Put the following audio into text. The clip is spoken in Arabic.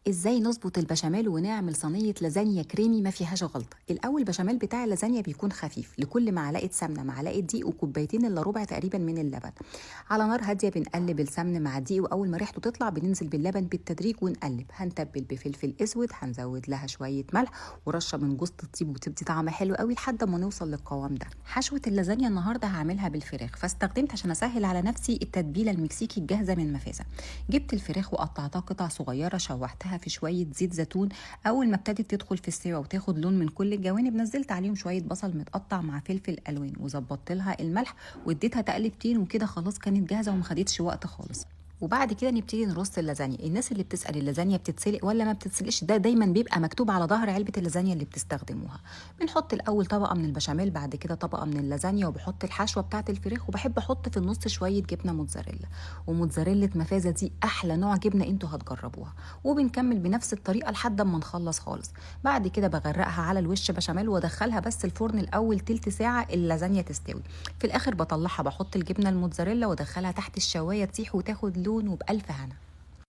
ازاي نظبط البشاميل ونعمل صينيه لازانيا كريمي ما فيهاش غلطه؟ الاول البشاميل بتاع اللازانيا بيكون خفيف، لكل معلقه سمنه معلقه دقيق وكوبايتين الا ربع تقريبا من اللبن. على نار هاديه بنقلب السمن مع الدقيق، واول ما ريحته تطلع بننزل باللبن بالتدريج ونقلب. هنتبل بفلفل اسود، هنزود لها شويه ملح ورشه من جوز الطيب وتدي طعم حلو قوي لحد ما نوصل للقوام ده. حشوه اللازانيا النهارده هعملها بالفراخ، فاستخدمت عشان اسهل على نفسي التتبيله المكسيكي الجاهزه من مفازه. جبت الفراخ وقطعتها قطع صغيره، شوحتها في شويه زيت زيتون. اول ما ابتدت تدخل في السوا وتاخد لون من كل الجوانب، نزلت عليهم شويه بصل متقطع مع فلفل الوان، وظبطت لها الملح واديتها تقلبتين، وكده خلاص كانت جاهزه وما خدتش وقت خالص. وبعد كده نبتدي نرص اللازانيا. الناس اللي بتسال اللازانيا بتتسلق ولا ما بتتسلقش، ده دايما بيبقى مكتوب على ظهر علبه اللازانيا اللي بتستخدموها. بنحط الاول طبقه من البشاميل، بعد كده طبقه من اللازانيا، وبحط الحشوه بتاعه الفراخ، وبحب احط في النص شويه جبنه موتزاريلا. وموتزاريلا مفازه دي احلى نوع جبنه انتوا هتجربوها. وبنكمل بنفس الطريقه لحد ما نخلص خالص. بعد كده بغرقها على الوش بشاميل وادخلها بس الفرن الاول تلت ساعه اللازانيا تستوي. في الاخر بطلعها، بحط الجبنه الموتزاريلا وادخلها تحت الشوايه تسيح وتاخد لون، وبالف هنا.